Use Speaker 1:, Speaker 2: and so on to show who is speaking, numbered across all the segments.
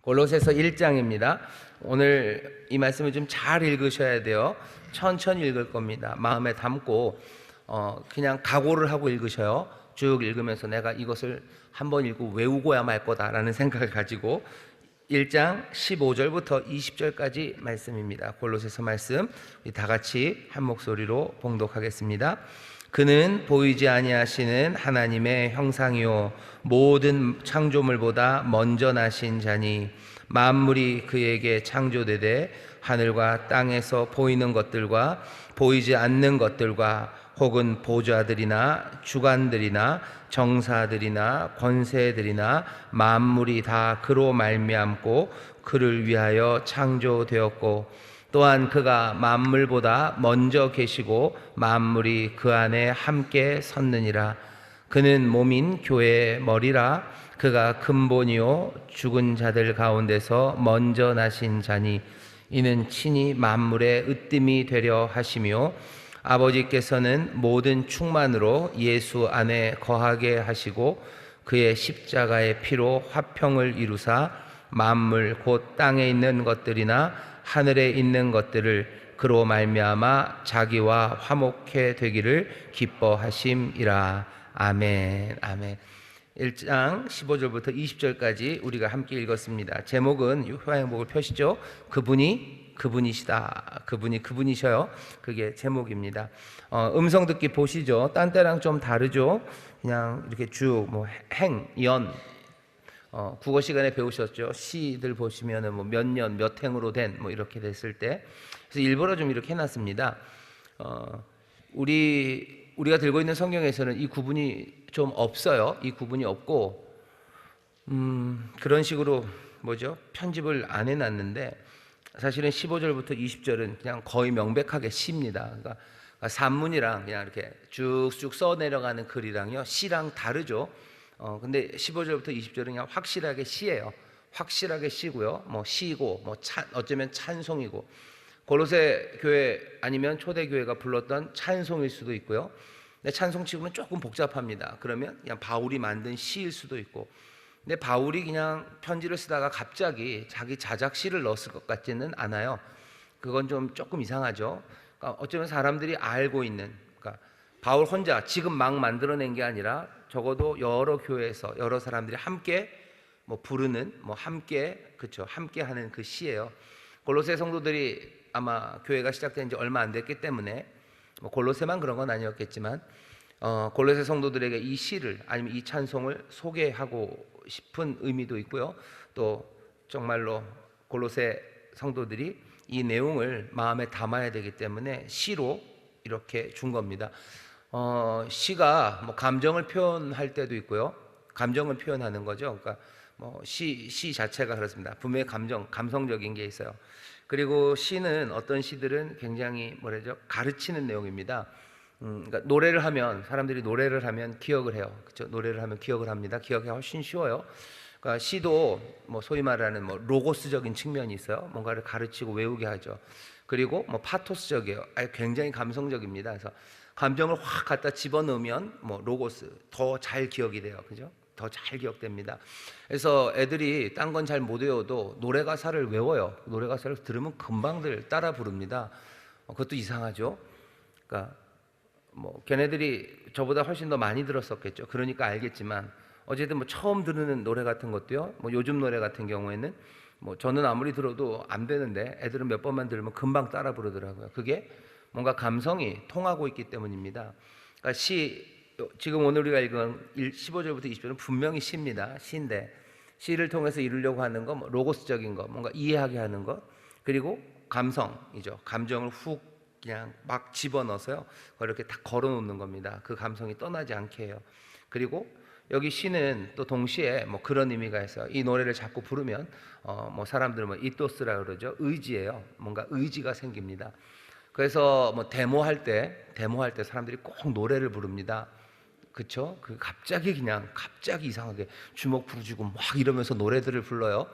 Speaker 1: 골로새서 1장입니다. 오늘 이 말씀을 좀 잘 읽으셔야 돼요. 천천히 읽을 겁니다. 마음에 담고 그냥 각오를 하고 읽으셔요. 쭉 읽으면서 내가 이것을 한번 읽고 외우고야 말 거다라는 생각을 가지고 1장 15절부터 20절까지 말씀입니다. 골로새서 말씀 우리 다 같이 한 목소리로 봉독하겠습니다. 그는 보이지 아니하시는 하나님의 형상이요 모든 창조물보다 먼저 나신 자니 만물이 그에게 창조되되 하늘과 땅에서 보이는 것들과 보이지 않는 것들과 혹은 보좌들이나 주관들이나 정사들이나 권세들이나 만물이 다 그로 말미암고 그를 위하여 창조되었고 또한 그가 만물보다 먼저 계시고 만물이 그 안에 함께 섰느니라. 그는 몸인 교회의 머리라. 그가 근본이요 죽은 자들 가운데서 먼저 나신 자니 이는 친히 만물의 으뜸이 되려 하시며 아버지께서는 모든 충만으로 예수 안에 거하게 하시고 그의 십자가의 피로 화평을 이루사 만물 곧 땅에 있는 것들이나 하늘에 있는 것들을 그로 말미암아 자기와 화목해 되기를 기뻐하심이라. 아멘. 아멘. 1장 15절부터 20절까지 우리가 함께 읽었습니다. 제목은 효화행복을 펴시죠. 그분이시다. 그분이셔요. 그게 제목입니다. 음성 듣기 보시죠. 딴 때랑 좀 다르죠. 그냥 이렇게 쭉 행, 연 국어 시간에 배우셨죠. 시들 보시면은 몇 년, 몇 행으로 된 이렇게 됐을 때, 그래서 일부러 좀 이렇게 해놨습니다. 우리가 들고 있는 성경에서는 이 구분이 좀 없어요. 이 구분이 없고, 그런 식으로 편집을 안 해놨는데, 사실은 15절부터 20절은 그냥 거의 명백하게 시입니다. 그러니까 산문이랑 그냥 이렇게 쭉쭉 써 내려가는 글이랑요, 시랑 다르죠. 근데 15절부터 20절은 그냥 확실하게 시예요. 확실하게 시고요. 시고, 어쩌면 찬송이고, 골로새 교회 아니면 초대교회가 불렀던 찬송일 수도 있고요. 근데 찬송치고는 조금 복잡합니다. 그러면 그냥 바울이 만든 시일 수도 있고, 근데 바울이 그냥 편지를 쓰다가 갑자기 자기 자작시를 넣었을 것 같지는 않아요. 그건 좀 조금 이상하죠. 그러니까 어쩌면 사람들이 알고 있는, 그러니까 바울 혼자 지금 막 만들어낸 게 아니라 적어도 여러 교회에서 여러 사람들이 함께 부르는 함께 함께 하는 그 시예요. 골로새 성도들이 아마 교회가 시작된 지 얼마 안 됐기 때문에 골로새만 그런 건 아니었겠지만 골로새 성도들에게 이 시를 아니면 이 찬송을 소개하고 싶은 의미도 있고요. 또 정말로 골로새 성도들이 이 내용을 마음에 담아야 되기 때문에 시로 이렇게 준 겁니다. 시가 감정을 표현할 때도 있고요. 감정을 표현하는 거죠. 그러니까 시 자체가 그렇습니다. 분명히 감성적인 게 있어요. 그리고 시는 어떤 시들은 굉장히 가르치는 내용입니다. 그러니까 노래를 하면 사람들이 노래를 하면 기억을 해요. 그렇죠? 노래를 하면 기억을 합니다. 기억이 훨씬 쉬워요. 그러니까 시도 소위 말하는 로고스적인 측면이 있어요. 뭔가를 가르치고 외우게 하죠. 그리고 파토스적이에요. 굉장히 감성적입니다. 그래서 감정을 확 갖다 집어넣으면 로고스 더 잘 기억이 돼요. 그죠? 더 잘 기억됩니다. 그래서 애들이 딴 건 잘 못 외워도 노래 가사를 외워요. 노래 가사를 들으면 금방들 따라 부릅니다. 그것도 이상하죠. 그러니까 걔네들이 저보다 훨씬 더 많이 들었었겠죠. 그러니까 알겠지만 어쨌든 처음 듣는 노래 같은 것도요. 요즘 노래 같은 경우에는 저는 아무리 들어도 안 되는데 애들은 몇 번만 들으면 금방 따라 부르더라고요. 그게 뭔가 감성이 통하고 있기 때문입니다. 그러니까 지금 오늘 우리가 읽은 15절부터 20절은 분명히 시입니다. 시인데 시를 통해서 이루려고 하는 거 로고스적인 거, 뭔가 이해하게 하는 거, 그리고 감성이죠. 감정을 훅 그냥 막 집어넣어서요. 이렇게 다 걸어놓는 겁니다. 그 감성이 떠나지 않게 해요. 그리고 여기 시는 또 동시에 그런 의미가 있어요. 이 노래를 자꾸 부르면 사람들은 이토스라 그러죠. 의지예요. 뭔가 의지가 생깁니다. 그래서 데모할 때 사람들이 꼭 노래를 부릅니다. 그렇죠? 갑자기 이상하게 주먹 부르지고 막 이러면서 노래들을 불러요.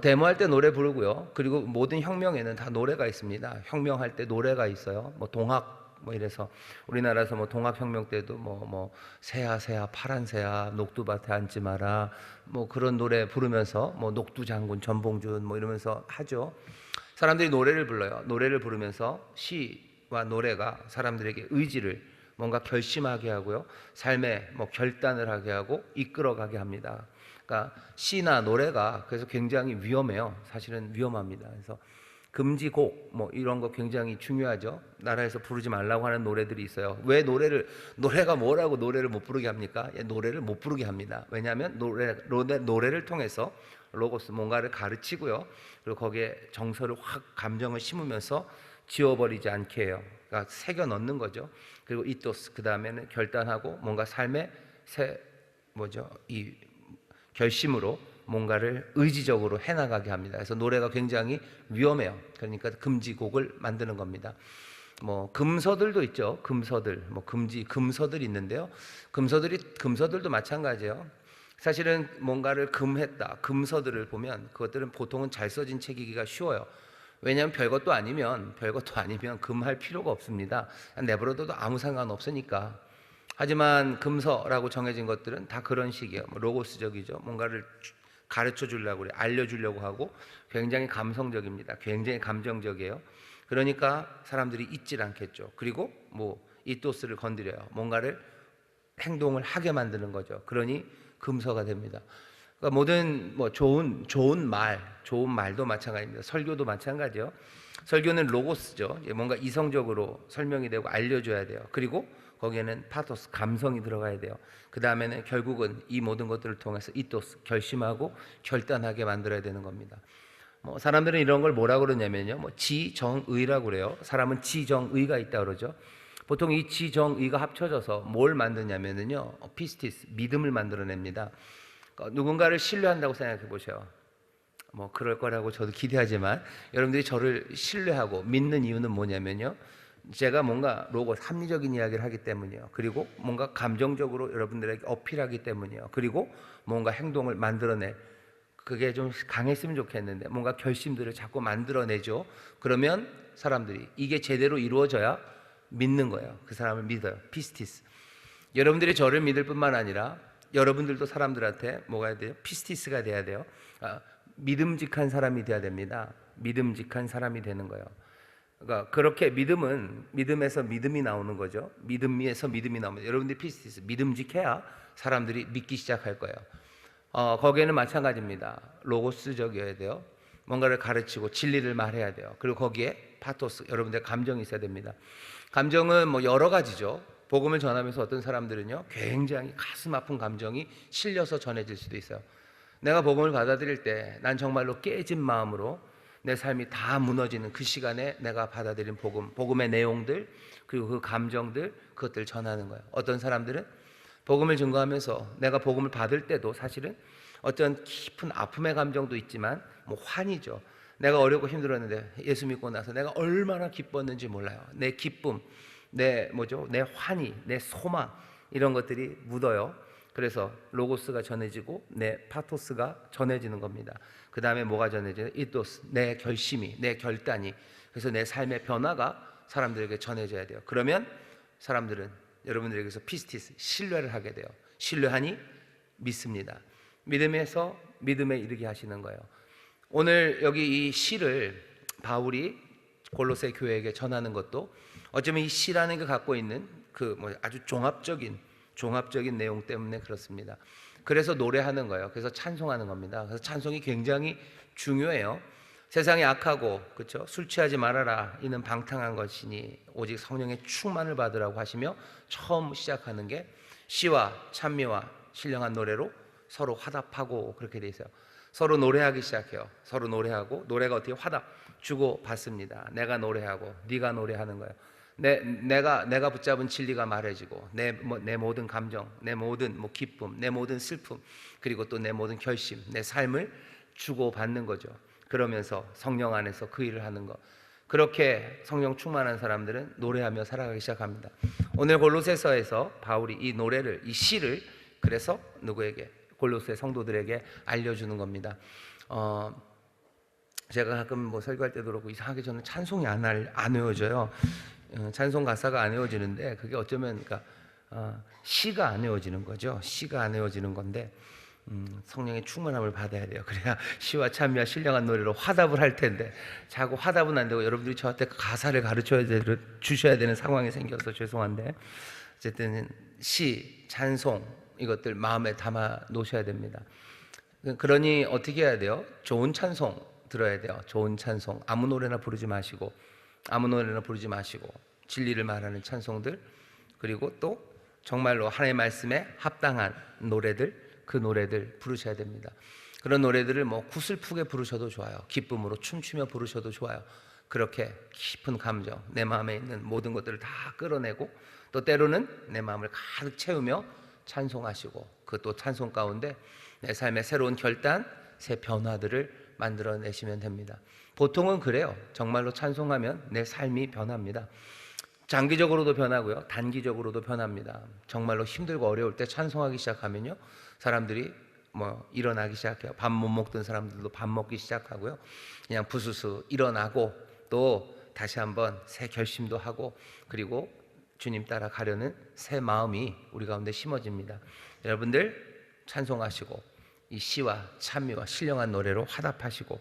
Speaker 1: 데모할 때 노래 부르고요. 그리고 모든 혁명에는 다 노래가 있습니다. 혁명할 때 노래가 있어요. 동학 뭐 이래서 우리나라에서 뭐 동학혁명 때도 뭐 새야 새야 파란 새야 녹두밭에 앉지 마라 뭐 그런 노래 부르면서 뭐 녹두장군 전봉준 뭐 이러면서 하죠. 사람들이 노래를 불러요. 노래를 부르면서 시와 노래가 사람들에게 의지를 뭔가 결심하게 하고요, 삶에 뭐 결단을 하게 하고 이끌어가게 합니다. 그러니까 시나 노래가 그래서 굉장히 위험해요. 사실은 위험합니다. 그래서 금지곡 뭐 이런 거 굉장히 중요하죠. 나라에서 부르지 말라고 하는 노래들이 있어요. 왜 노래가 뭐라고 노래를 못 부르게 합니까? 노래를 못 부르게 합니다. 왜냐하면 노래를 통해서 로고스 뭔가를 가르치고요, 그리고 거기에 정서를 확 감정을 심으면서 지워버리지 않게 해요. 그러니까 새겨 넣는 거죠. 그리고 이토스, 그 다음에는 결단하고 뭔가 삶의 이 결심으로 뭔가를 의지적으로 해나가게 합니다. 그래서 노래가 굉장히 위험해요. 그러니까 금지곡을 만드는 겁니다. 뭐 금서들도 있죠. 금서들, 뭐 금서들이 있는데요. 금서들도 마찬가지예요. 사실은 뭔가를 금했다, 금서들을 보면 그것들은 보통은 잘 써진 책이기가 쉬워요. 왜냐하면 별것도 아니면 금할 필요가 없습니다. 내버려둬도 아무 상관 없으니까. 하지만 금서라고 정해진 것들은 다 그런 식이에요. 뭐 로고스적이죠. 뭔가를 가르쳐 주려고 그래, 알려주려고 하고 굉장히 감성적입니다. 굉장히 감정적이에요. 그러니까 사람들이 잊질 않겠죠. 그리고 뭐 이토스를 건드려요. 뭔가를 행동을 하게 만드는 거죠. 그러니 금서가 됩니다. 그러니까 모든 뭐 좋은 말도 마찬가지입니다. 설교도 마찬가지요. 설교는 로고스죠. 뭔가 이성적으로 설명이 되고 알려줘야 돼요. 그리고 거기에는 파토스, 감성이 들어가야 돼요. 그 다음에는 결국은 이 모든 것들을 통해서 이토스, 결심하고 결단하게 만들어야 되는 겁니다. 뭐 사람들은 이런 걸 뭐라 그러냐면요, 뭐 지정의라고 그래요. 사람은 지정의가 있다 그러죠. 보통 이 지정의가 합쳐져서 뭘 만드냐면요, 피스티스, 믿음을 만들어냅니다. 누군가를 신뢰한다고 생각해 보세요. 뭐 그럴 거라고 저도 기대하지만 여러분들이 저를 신뢰하고 믿는 이유는 뭐냐면요, 제가 뭔가 로고 합리적인 이야기를 하기 때문이에요. 그리고 뭔가 감정적으로 여러분들에게 어필하기 때문이에요. 그리고 뭔가 행동을 만들어내, 그게 좀 강했으면 좋겠는데 뭔가 결심들을 자꾸 만들어내죠. 그러면 사람들이 이게 제대로 이루어져야 믿는 거예요. 그 사람을 믿어요. 피스티스. 여러분들이 저를 믿을 뿐만 아니라 여러분들도 사람들한테 뭐가 해야 돼요? 피스티스가 돼야 돼요. 믿음직한 사람이 돼야 됩니다. 믿음직한 사람이 되는 거예요. 그러니까 그렇게 믿음에서 믿음이 나오는 거죠. 믿음에서 믿음이 나옵니다. 여러분들이 피스티스, 믿음직해야 사람들이 믿기 시작할 거예요. 거기에는 마찬가지입니다. 로고스적이어야 돼요. 뭔가를 가르치고 진리를 말해야 돼요. 그리고 거기에 파토스, 여러분들 감정이 있어야 됩니다. 감정은 뭐 여러 가지죠. 복음을 전하면서 어떤 사람들은요, 굉장히 가슴 아픈 감정이 실려서 전해질 수도 있어요. 내가 복음을 받아들일 때 난 정말로 깨진 마음으로 내 삶이 다 무너지는 그 시간에 내가 받아들인 복음의 내용들, 그리고 그 감정들, 그것들을 전하는 거예요. 어떤 사람들은 복음을 증거하면서 내가 복음을 받을 때도 사실은 어떤 깊은 아픔의 감정도 있지만 뭐 환희죠. 내가 어렵고 힘들었는데 예수 믿고 나서 내가 얼마나 기뻤는지 몰라요. 내 기쁨, 내 환희, 내 소망, 이런 것들이 묻어요. 그래서 로고스가 전해지고 내 파토스가 전해지는 겁니다. 그 다음에 뭐가 전해져요? 이토스, 내 결심이, 내 결단이. 그래서 내 삶의 변화가 사람들에게 전해져야 돼요. 그러면 사람들은 여러분들에게서 피스티스, 신뢰를 하게 돼요. 신뢰하니 믿습니다. 믿음에서 믿음에 이르게 하시는 거예요. 오늘 여기 이 시를 바울이 골로새 교회에게 전하는 것도 어쩌면 이 시라는 게 갖고 있는 아주 종합적인 내용 때문에 그렇습니다. 그래서 노래하는 거예요. 그래서 찬송하는 겁니다. 그래서 찬송이 굉장히 중요해요. 세상이 악하고, 그렇죠? 술 취하지 말아라, 이는 방탕한 것이니 오직 성령의 충만을 받으라고 하시며 처음 시작하는 게 시와 찬미와 신령한 노래로 서로 화답하고, 그렇게 돼 있어요. 서로 노래하기 시작해요. 서로 노래하고, 노래가 어떻게 화답 주고 받습니다. 내가 노래하고 네가 노래하는 거예요. 내가 붙잡은 진리가 말해지고 내 모든 감정, 내 모든 기쁨, 내 모든 슬픔, 그리고 또 내 모든 결심, 내 삶을 주고 받는 거죠. 그러면서 성령 안에서 그 일을 하는 것. 그렇게 성령 충만한 사람들은 노래하며 살아가기 시작합니다. 오늘 골로새서에서 바울이 이 노래를, 이 시를 그래서 누구에게? 골로새 성도들에게 알려주는 겁니다. 제가 가끔 설교할 때도 그렇고 이상하게 저는 찬송이 안 외워져요. 찬송 가사가 안 외워지는데 그게 어쩌면 그러니까 시가 안 외워지는 거죠. 시가 안 외워지는 건데 성령의 충만함을 받아야 돼요. 그래야 시와 찬미와 신령한 노래로 화답을 할 텐데 자꾸 화답은 안 되고 여러분들이 저한테 가사를 주셔야 되는 상황이 생겨서 죄송한데 어쨌든 시, 찬송 이것들 마음에 담아 놓으셔야 됩니다. 그러니 어떻게 해야 돼요? 좋은 찬송 들어야 돼요. 좋은 찬송 아무 노래나 부르지 마시고 진리를 말하는 찬송들 그리고 또 정말로 하나님의 말씀에 합당한 노래들 그 노래들 부르셔야 됩니다. 그런 노래들을 뭐 구슬프게 부르셔도 좋아요. 기쁨으로 춤추며 부르셔도 좋아요. 그렇게 깊은 감정 내 마음에 있는 모든 것들을 다 끌어내고 또 때로는 내 마음을 가득 채우며 찬송하시고 그 또 찬송 가운데 내 삶의 새로운 결단 새 변화들을 만들어내시면 됩니다. 보통은 그래요. 정말로 찬송하면 내 삶이 변합니다. 장기적으로도 변하고요. 단기적으로도 변합니다. 정말로 힘들고 어려울 때 찬송하기 시작하면요. 사람들이 일어나기 시작해요. 밥 못 먹던 사람들도 밥 먹기 시작하고요. 그냥 부스스 일어나고 또 다시 한번 새 결심도 하고 그리고 주님 따라 가려는 새 마음이 우리 가운데 심어집니다. 여러분들 찬송하시고 이 시와 찬미와 신령한 노래로 화답하시고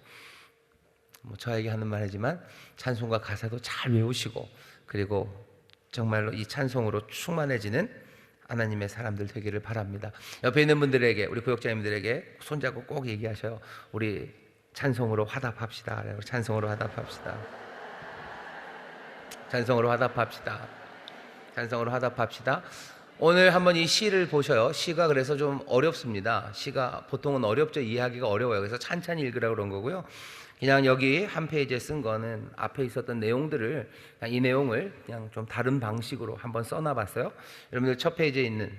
Speaker 1: 저에게 하는 말이지만 찬송과 가사도 잘 외우시고 그리고 정말로 이 찬송으로 충만해지는 하나님의 사람들 되기를 바랍니다. 옆에 있는 분들에게 우리 구역자님들에게 손잡고 꼭 얘기하셔요. 우리 찬송으로 화답합시다. 찬송으로 화답합시다. 찬송으로 화답합시다. 찬송으로 화답합시다. 오늘 한번 이 시를 보셔요. 시가 그래서 좀 어렵습니다. 시가 보통은 어렵죠. 이해하기가 어려워요. 그래서 찬찬히 읽으라고 그런 거고요. 그냥 여기 한 페이지에 쓴 거는 앞에 있었던 내용들을 그냥 이 내용을 그냥 좀 다른 방식으로 한번 써놔봤어요. 여러분들 첫 페이지에 있는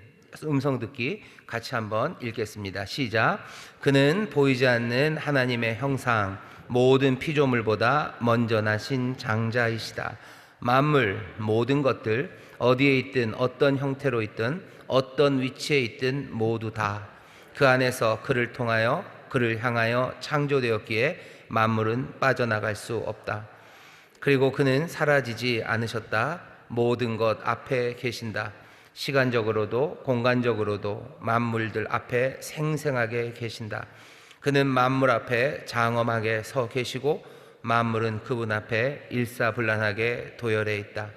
Speaker 1: 음성 듣기 같이 한번 읽겠습니다. 시작. 그는 보이지 않는 하나님의 형상 모든 피조물보다 먼저 나신 장자이시다. 만물 모든 것들 어디에 있든 어떤 형태로 있든 어떤 위치에 있든 모두 다 그 안에서 그를 통하여 그를 향하여 창조되었기에 만물은 빠져나갈 수 없다. 그리고 그는 사라지지 않으셨다. 모든 것 앞에 계신다. 시간적으로도 공간적으로도 만물들 앞에 생생하게 계신다. 그는 만물 앞에 장엄하게 서 계시고 만물은 그분 앞에 일사불란하게 도열해 있다.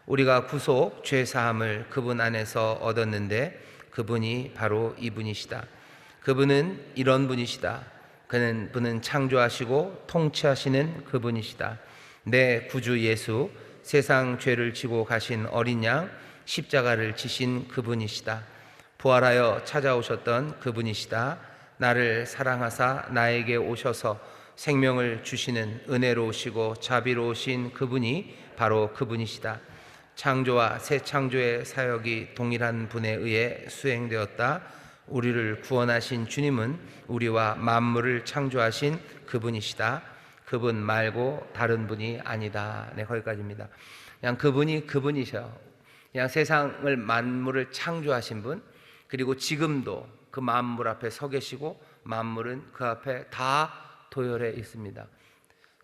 Speaker 1: 우리가 구속 죄사함을 그분 안에서 얻었는데 그분이 바로 이분이시다. 그분은 이런 분이시다. 그는 창조하시고 통치하시는 그분이시다. 내 구주 예수 세상 죄를 지고 가신 어린 양 십자가를 지신 그분이시다. 부활하여 찾아오셨던 그분이시다. 나를 사랑하사 나에게 오셔서 생명을 주시는 은혜로우시고 자비로우신 그분이 바로 그분이시다. 창조와 새 창조의 사역이 동일한 분에 의해 수행되었다. 우리를 구원하신 주님은 우리와 만물을 창조하신 그분이시다. 그분 말고 다른 분이 아니다. 네, 거기까지입니다. 그냥 그분이 그분이셔. 그냥 세상을 만물을 창조하신 분, 그리고 지금도 그 만물 앞에 서 계시고 만물은 그 앞에 다 도열해 있습니다.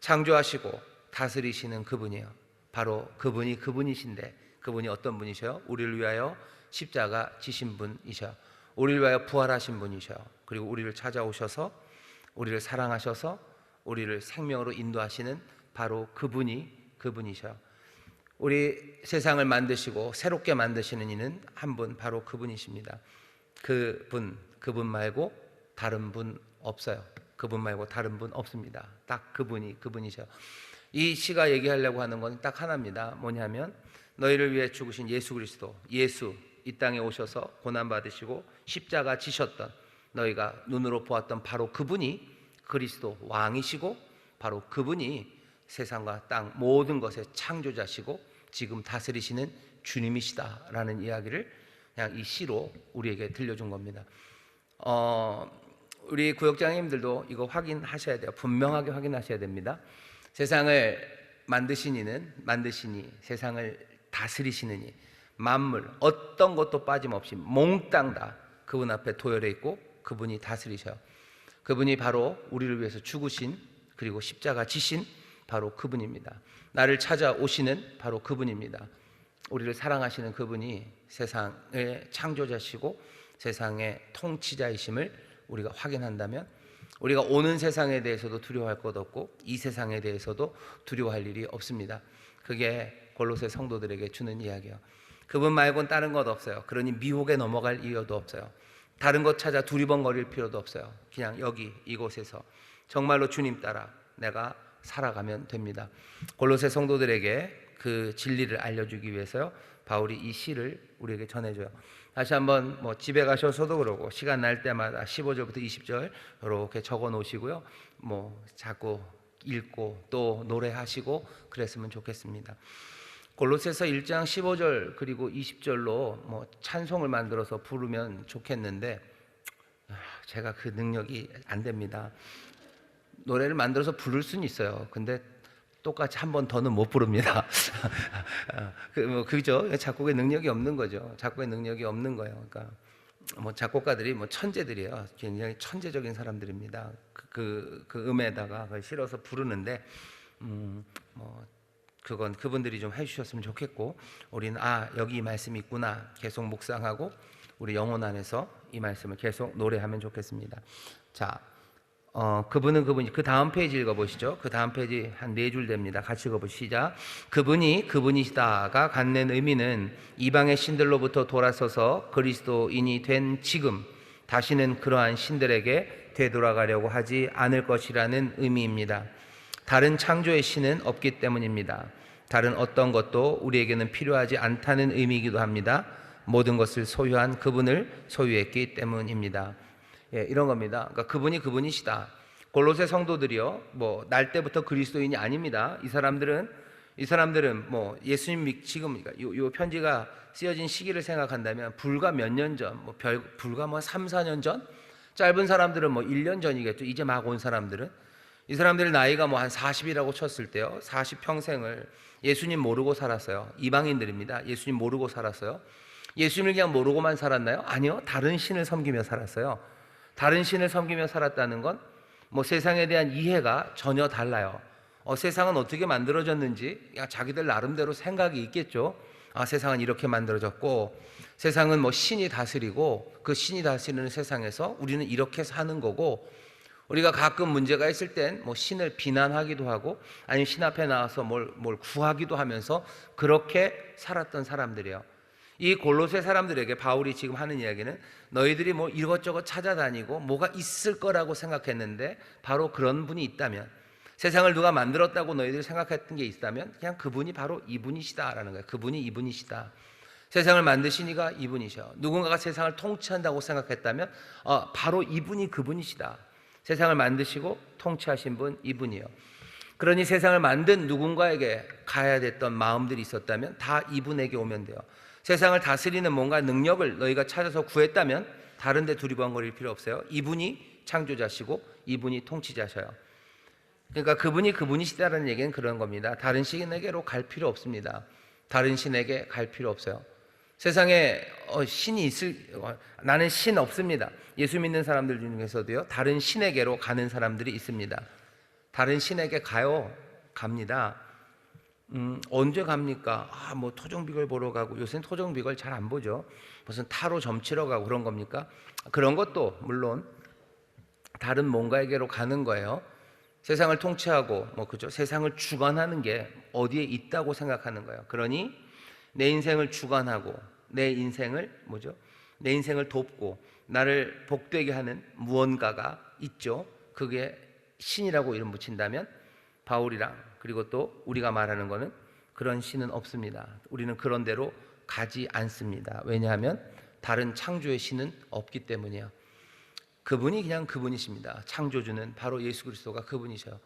Speaker 1: 창조하시고 다스리시는 그분이에요. 바로 그분이 그분이신데 그분이 어떤 분이셔요? 우리를 위하여 십자가 지신 분이셔. 우리를 위하여 부활하신 분이셔. 그리고 우리를 찾아오셔서 우리를 사랑하셔서 우리를 생명으로 인도하시는 바로 그분이 그분이셔. 우리 세상을 만드시고 새롭게 만드시는 이는 한 분, 바로 그분이십니다. 그분 말고 다른 분 없어요. 그분 말고 다른 분 없습니다. 딱 그분이 그분이셔. 이 시가 얘기하려고 하는 건 딱 하나입니다. 뭐냐면 너희를 위해 죽으신 예수 그리스도, 예수 이 땅에 오셔서 고난받으시고 십자가 지셨던 너희가 눈으로 보았던 바로 그분이 그리스도 왕이시고 바로 그분이 세상과 땅 모든 것의 창조자시고 지금 다스리시는 주님이시다라는 이야기를 그냥 이 시로 우리에게 들려준 겁니다. 우리 구역장님들도 이거 확인하셔야 돼요. 분명하게 확인하셔야 됩니다. 세상을 만드신 이는 세상을 다스리시는 이 만물 어떤 것도 빠짐없이 몽땅 다 그분 앞에 도열해 있고 그분이 다스리셔요. 그분이 바로 우리를 위해서 죽으신 그리고 십자가 지신 바로 그분입니다. 나를 찾아오시는 바로 그분입니다. 우리를 사랑하시는 그분이 세상의 창조자시고 세상의 통치자이심을 우리가 확인한다면 우리가 오는 세상에 대해서도 두려워할 것 없고 이 세상에 대해서도 두려워할 일이 없습니다. 그게 골로새 성도들에게 주는 이야기예요. 그분 말고는 다른 것 없어요. 그러니 미혹에 넘어갈 이유도 없어요. 다른 것 찾아 두리번거릴 필요도 없어요. 그냥 여기 이곳에서 정말로 주님 따라 내가 살아가면 됩니다. 골로새 성도들에게 그 진리를 알려주기 위해서요, 바울이 이 시를 우리에게 전해줘요. 다시 한번 집에 가셔서도 그러고 시간 날 때마다 15절부터 20절 이렇게 적어 놓으시고요, 자꾸 읽고 또 노래하시고 그랬으면 좋겠습니다. 골로새서 1장 15절 그리고 20절로 찬송을 만들어서 부르면 좋겠는데 제가 그 능력이 안 됩니다. 노래를 만들어서 부를 수는 있어요. 근데 똑같이 한 번 더는 못 부릅니다. 그죠? 작곡의 능력이 없는 거죠. 작곡의 능력이 없는 거예요. 그러니까 작곡가들이 천재들이에요. 굉장히 천재적인 사람들입니다. 그 음에다가 그걸 실어서 부르는데 그건 그분들이 좀 해주셨으면 좋겠고, 우리는 여기 이 말씀이 있구나 계속 묵상하고 우리 영혼 안에서 이 말씀을 계속 노래하면 좋겠습니다. 자, 그분은 그분이, 그 다음 페이지 읽어보시죠. 그 다음 페이지 한 4줄 됩니다. 같이 읽어보시죠. 시작. 그분이 그분이시다가 갖는 의미는 이방의 신들로부터 돌아서서 그리스도인이 된 지금 다시는 그러한 신들에게 되돌아가려고 하지 않을 것이라는 의미입니다. 다른 창조의 신은 없기 때문입니다. 다른 어떤 것도 우리에게는 필요하지 않다는 의미이기도 합니다. 모든 것을 소유한 그분을 소유했기 때문입니다. 이런 겁니다. 그러니까 그분이 그분이시다. 골로새 성도들이요, 날 때부터 그리스도인이 아닙니다. 이 사람들은 예수님 지금 요 편지가 쓰여진 시기를 생각한다면 불과 몇 년 전, 불과 3, 4년 전, 짧은 사람들은 1년 전이겠죠. 이제 막 온 사람들은, 이 사람들 나이가 한 40이라고 쳤을 때요, 40평생을 예수님 모르고 살았어요. 이방인들입니다. 예수님 모르고 살았어요. 예수님을 그냥 모르고만 살았나요? 아니요. 다른 신을 섬기며 살았어요. 다른 신을 섬기며 살았다는 건 세상에 대한 이해가 전혀 달라요. 세상은 어떻게 만들어졌는지 자기들 나름대로 생각이 있겠죠. 세상은 이렇게 만들어졌고, 세상은 신이 다스리고, 그 신이 다스리는 세상에서 우리는 이렇게 사는 거고, 우리가 가끔 문제가 있을 땐 신을 비난하기도 하고 아니면 신 앞에 나와서 뭘 구하기도 하면서 그렇게 살았던 사람들이에요. 이 골로새 사람들에게 바울이 지금 하는 이야기는 너희들이 이것저것 찾아다니고 뭐가 있을 거라고 생각했는데 바로 그런 분이 있다면, 세상을 누가 만들었다고 너희들이 생각했던 게 있다면 그냥 그분이 바로 이분이시다라는 거예요. 그분이 이분이시다. 세상을 만드신 이가 이분이셔. 누군가가 세상을 통치한다고 생각했다면 바로 이분이 그분이시다. 세상을 만드시고 통치하신 분 이분이에요. 그러니 세상을 만든 누군가에게 가야 됐던 마음들이 있었다면 다 이분에게 오면 돼요. 세상을 다스리는 뭔가 능력을 너희가 찾아서 구했다면 다른 데 두리번거릴 필요 없어요. 이분이 창조자시고 이분이 통치자셔요. 그러니까 그분이 그분이시다라는 얘기는 그런 겁니다. 다른 신에게로 갈 필요 없습니다. 다른 신에게 갈 필요 없어요. 세상에 신이 나는 신 없습니다. 예수 믿는 사람들 중에서도요, 다른 신에게로 가는 사람들이 있습니다. 다른 신에게 갑니다. 언제 갑니까? 토종비걸 보러 가고, 요새는 토종비걸 잘 안 보죠. 무슨 타로 점치러 가고 그런 겁니까? 그런 것도 물론 다른 뭔가에게로 가는 거예요. 세상을 통치하고 그죠? 세상을 주관하는 게 어디에 있다고 생각하는 거예요. 그러니 내 인생을 주관하고 내 인생을 내 인생을 돕고 나를 복되게 하는 무언가가 있죠. 그게 신이라고 이름 붙인다면 바울이랑 그리고 또 우리가 말하는 거는 그런 신은 없습니다. 우리는 그런 데로 가지 않습니다. 왜냐하면 다른 창조의 신은 없기 때문이에요. 그분이 그냥 그분이십니다. 창조주는 바로 예수 그리스도가 그분이셔요.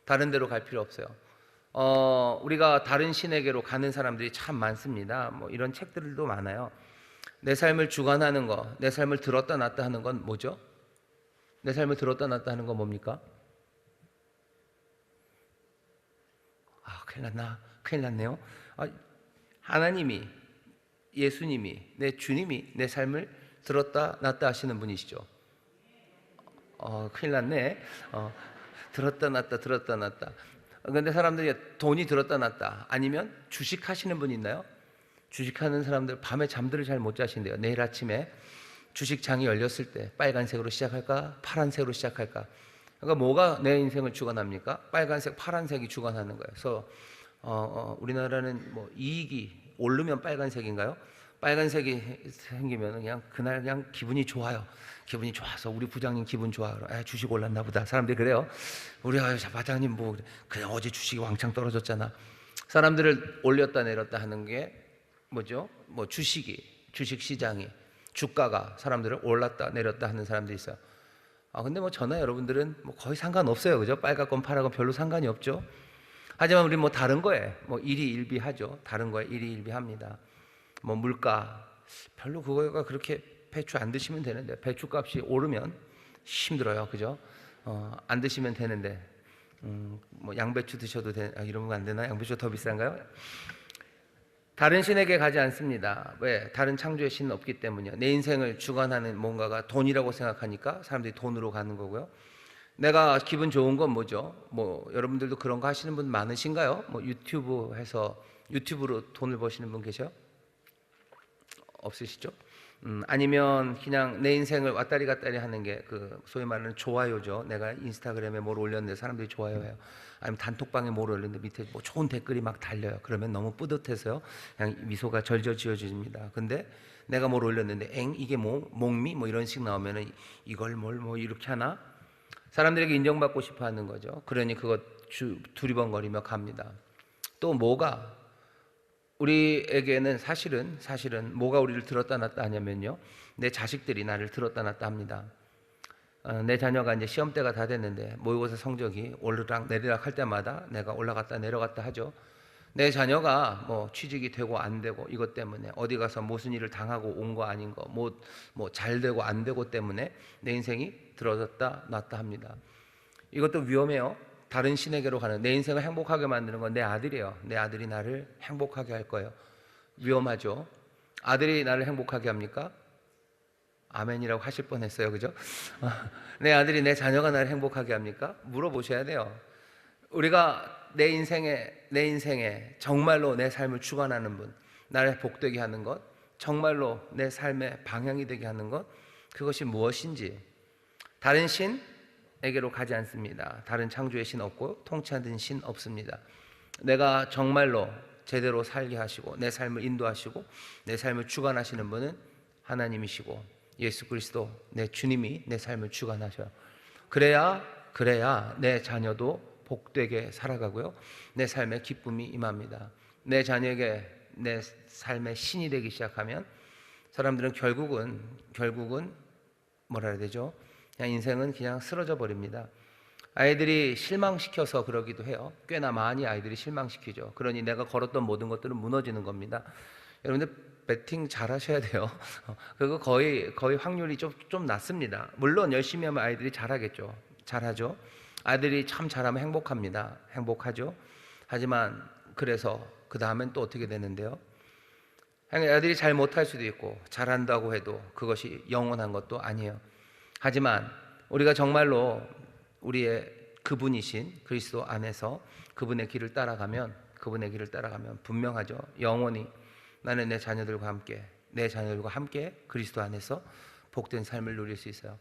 Speaker 1: 다른 데로 갈 필요 없어요. 우리가 다른 신에게로 가는 사람들이 참 많습니다. 이런 책들도 많아요. 내 삶을 주관하는 거, 내 삶을 들었다 놨다 하는 건 뭐죠? 내 삶을 들었다 놨다 하는 건 뭡니까? 큰일 났네요. 하나님이, 예수님이, 내 주님이 내 삶을 들었다 놨다 하시는 분이시죠. 큰일 났네. 들었다 놨다. 그런데 사람들이 돈이 들었다 놨다, 아니면 주식 하시는 분 있나요? 주식하는 사람들 밤에 잠들을 잘 못 자신대요. 내일 아침에 주식장이 열렸을 때 빨간색으로 시작할까 파란색으로 시작할까. 그러니까 뭐가 내 인생을 주관합니까? 빨간색 파란색이 주관하는 거예요. 그래서 우리나라는 뭐 이익이 오르면 빨간색인가요? 빨간색이 생기면 그냥 그날 그냥 기분이 좋아요. 기분이 좋아서 우리 부장님 기분 좋아. 주식 올랐나 보다. 사람들이 그래요. 우리 바장님 뭐 그냥 어제 주식이 왕창 떨어졌잖아. 사람들을 올렸다 내렸다 하는 게 뭐죠? 뭐 주식 시장이, 주가가 사람들을 올랐다 내렸다 하는 사람들이 있어요. 근데 뭐 저나 여러분들은 뭐 거의 상관없어요. 그죠? 빨갛건 파랗건 별로 상관이 없죠. 하지만 우리 뭐 다른 거에 뭐 일희일비하죠. 다른 거에 일희일비합니다. 뭐 물가 별로 그거가 그렇게 배추 안 드시면 되는데, 배추값이 오르면 힘들어요. 그죠? 안 드시면 되는데 뭐 양배추 드셔도 이러면 안 되나? 양배추 더 비싼가요? 다른 신에게 가지 않습니다. 왜? 다른 창조의 신은 없기 때문이요. 내 인생을 주관하는 뭔가가 돈이라고 생각하니까 사람들이 돈으로 가는 거고요. 내가 기분 좋은 건 뭐죠? 뭐 여러분들도 그런 거 하시는 분 많으신가요? 뭐 유튜브 해서 유튜브로 돈을 버시는 분 계셔요? 없으시죠? 아니면 그냥 내 인생을 왔다리 갔다리 하는 게 그 소위 말하는 좋아요죠. 내가 인스타그램에 뭘 올렸는데 사람들이 좋아요해요. 아니면 단톡방에 뭘 올렸는데 밑에 뭐 좋은 댓글이 막 달려요. 그러면 너무 뿌듯해서요, 그냥 미소가 절절 지어집니다. 근데 내가 뭘 올렸는데 이게 뭐 목미 뭐 이런 식 나오면은 이걸 뭘 뭐 이렇게 하나? 사람들에게 인정받고 싶어 하는 거죠. 그러니 그것 두리번거리며 갑니다. 또 뭐가 우리에게는 사실은 뭐가 우리를 들었다 놨다 하냐면요, 내 자식들이 나를 들었다 놨다 합니다. 내 자녀가 이제 시험 때가 다 됐는데 모의고사 성적이 오르락 내리락 할 때마다 내가 올라갔다 내려갔다 하죠. 내 자녀가 뭐 취직이 되고 안 되고 이것 때문에 어디 가서 무슨 일을 당하고 온 거 아닌 거 뭐 잘 되고 안 되고 때문에 내 인생이 들어졌다 놨다 합니다. 이것도 위험해요. 다른 신에게로 가는, 내 인생을 행복하게 만드는 건 내 아들이에요. 내 아들이 나를 행복하게 할 거예요. 위험하죠. 아들이 나를 행복하게 합니까? 아멘이라고 하실 뻔했어요. 그죠? 내 아들이, 내 자녀가 나를 행복하게 합니까? 물어보셔야 돼요. 우리가 내 인생에 정말로 내 삶을 주관하는 분, 나를 복되게 하는 것, 정말로 내 삶의 방향이 되게 하는 것, 그것이 무엇인지. 다른 신에게로 가지 않습니다. 다른 창조의 신 없고 통치하는 신 없습니다. 내가 정말로 제대로 살게 하시고 내 삶을 인도하시고 내 삶을 주관하시는 분은 하나님이시고 예수 그리스도 내 주님이 내 삶을 주관하셔요. 그래야 내 자녀도 복되게 살아가고요, 내 삶에 기쁨이 임합니다. 내 자녀에게 내 삶의 신이 되기 시작하면 사람들은 결국은 뭐라 해야 되죠? 그냥 인생은 그냥 쓰러져 버립니다. 아이들이 실망시켜서 그러기도 해요. 꽤나 많이 아이들이 실망시키죠. 그러니 내가 걸었던 모든 것들은 무너지는 겁니다. 여러분들 배팅 잘 하셔야 돼요. 그거 거의 확률이 좀 낮습니다. 물론 열심히 하면 아이들이 잘하겠죠. 잘하죠. 아이들이 참 잘하면 행복합니다. 행복하죠. 하지만 그래서 그 다음엔 또 어떻게 되는데요? 아이들이 잘 못할 수도 있고 잘한다고 해도 그것이 영원한 것도 아니에요. 하지만 우리가 정말로 우리의 그분이신 그리스도 안에서 그분의 길을 따라가면 분명하죠. 영원히 나는 내 자녀들과 함께 그리스도 안에서 복된 삶을 누릴 수 있어요.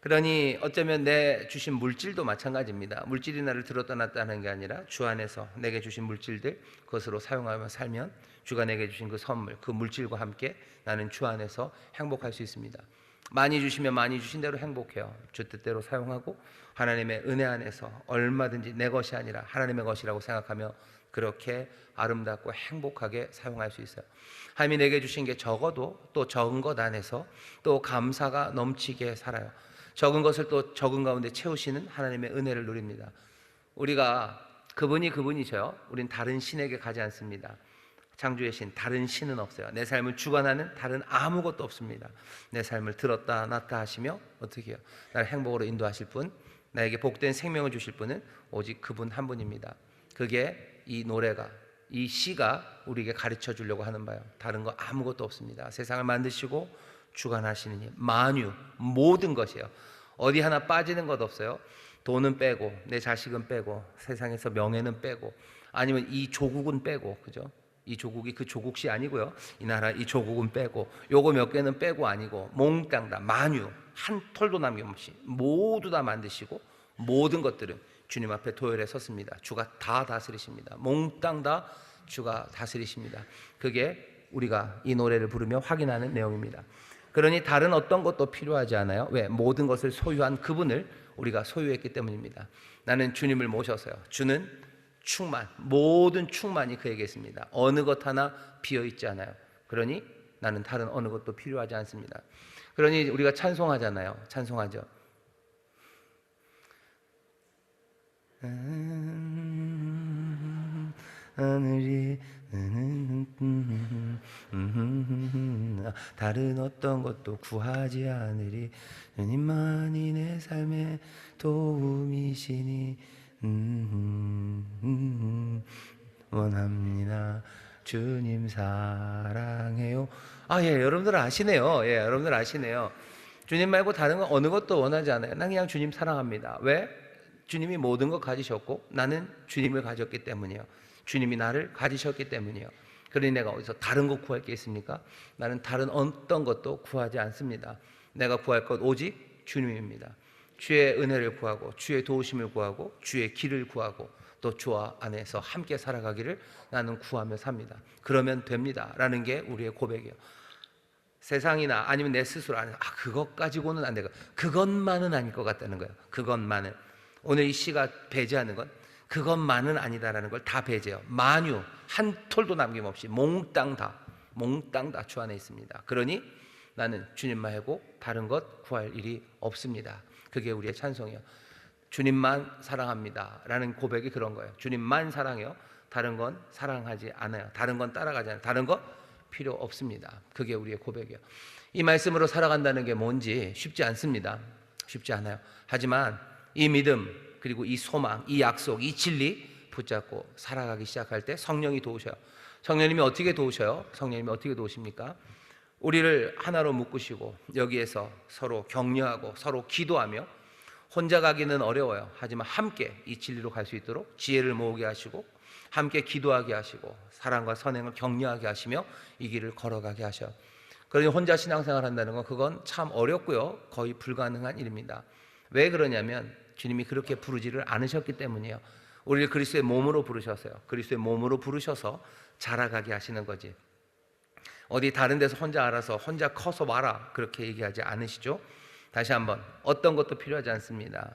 Speaker 1: 그러니 어쩌면 내 주신 물질도 마찬가지입니다. 물질이 나를 들었다 놨다 하는 게 아니라 주 안에서 내게 주신 물질들, 그것으로 사용하며 살면 주가 내게 주신 그 선물, 그 물질과 함께 나는 주 안에서 행복할 수 있습니다. 많이 주시면 많이 주신 대로 행복해요. 주 뜻대로 사용하고 하나님의 은혜 안에서 얼마든지 내 것이 아니라 하나님의 것이라고 생각하며 그렇게 아름답고 행복하게 사용할 수 있어요. 하나님이 내게 주신 게 적어도 또 적은 것 안에서 또 감사가 넘치게 살아요. 적은 것을 또 적은 가운데 채우시는 하나님의 은혜를 누립니다. 우리가 그분이셔요. 우린 다른 신에게 가지 않습니다. 창조의 신, 다른 신은 없어요. 내 삶을 주관하는 다른 아무것도 없습니다. 내 삶을 들었다 놨다 하시며 어떻게 해요? 나를 행복으로 인도하실 분, 나에게 복된 생명을 주실 분은 오직 그분 한 분입니다. 그게 이 시가 우리에게 가르쳐 주려고 하는 바예요. 다른 거 아무것도 없습니다. 세상을 만드시고 주관하시는 이 만유, 모든 것이에요. 어디 하나 빠지는 것 없어요. 돈은 빼고, 내 자식은 빼고, 세상에서 명예는 빼고, 아니면 이 조국은 빼고, 그죠? 이 조국이 그 조국시 아니고요. 이 나라 이 조국은 빼고, 요거 몇 개는 빼고 아니고, 몽땅 다 만유 한 톨도 남김없이 모두 다 만드시고 모든 것들은 주님 앞에 도열에 섰습니다. 주가 다 다스리십니다. 몽땅 다 주가 다스리십니다. 그게 우리가 이 노래를 부르며 확인하는 내용입니다. 그러니 다른 어떤 것도 필요하지 않아요. 왜? 모든 것을 소유한 그분을 우리가 소유했기 때문입니다. 나는 주님을 모셔서요. 주는 충만, 모든 충만이 그에게 있습니다. 어느 것 하나 비어 있지 않아요. 그러니 나는 다른 어느 것도 필요하지 않습니다. 그러니 우리가 찬송하잖아요. 찬송하죠. 하늘이 다른 어떤 것도 구하지 않으리 주님만이 내 삶의 도움이시니 원합니다. 주님 사랑해요. 예, 여러분들 아시네요. 예, 여러분들 아시네요. 주님 말고 다른 건 어느 것도 원하지 않아요. 난 그냥 주님 사랑합니다. 왜? 주님이 모든 걸 가지셨고 나는 주님을 가졌기 때문이요. 주님이 나를 가지셨기 때문이요. 그러니 내가 어디서 다른 거 구할 게 있습니까? 나는 다른 어떤 것도 구하지 않습니다. 내가 구할 것 오직 주님입니다. 주의 은혜를 구하고 주의 도우심을 구하고 주의 길을 구하고 또 주와 안에서 함께 살아가기를 나는 구하며 삽니다. 그러면 됩니다 라는 게 우리의 고백이에요. 세상이나 아니면 내 스스로 안에서 그것 가지고는 안 되고 그것만은 아닐 것 같다는 거예요. 그것만은. 오늘 이 시가 배제하는 건 그것만은 아니다라는 걸 다 배제해요. 만유 한 톨도 남김없이 몽땅 다 주 안에 있습니다. 그러니 나는 주님 말고 다른 것 구할 일이 없습니다. 그게 우리의 찬송이에요. 주님만 사랑합니다 라는 고백이 그런 거예요. 주님만 사랑해요. 다른 건 사랑하지 않아요. 다른 건 따라가지 않아요. 다른 거 필요 없습니다. 그게 우리의 고백이에요. 이 말씀으로 살아간다는 게 뭔지 쉽지 않습니다. 쉽지 않아요. 하지만 이 믿음 그리고 이 소망, 이 약속, 이 진리 붙잡고 살아가기 시작할 때 성령이 도우셔요. 성령님이 어떻게 도우셔요? 성령님이 어떻게 도우십니까? 우리를 하나로 묶으시고 여기에서 서로 격려하고 서로 기도하며 혼자 가기는 어려워요. 하지만 함께 이 진리로 갈 수 있도록 지혜를 모으게 하시고 함께 기도하게 하시고 사랑과 선행을 격려하게 하시며 이 길을 걸어가게 하셔요. 그러니 혼자 신앙생활 한다는 건 그건 참 어렵고요. 거의 불가능한 일입니다. 왜 그러냐면 주님이 그렇게 부르지를 않으셨기 때문이에요. 우리를 그리스도의 몸으로 부르셨어요. 그리스도의 몸으로 부르셔서 자라가게 하시는 거지. 어디 다른 데서 혼자 알아서 혼자 커서 와라 그렇게 얘기하지 않으시죠. 다시 한번 어떤 것도 필요하지 않습니다.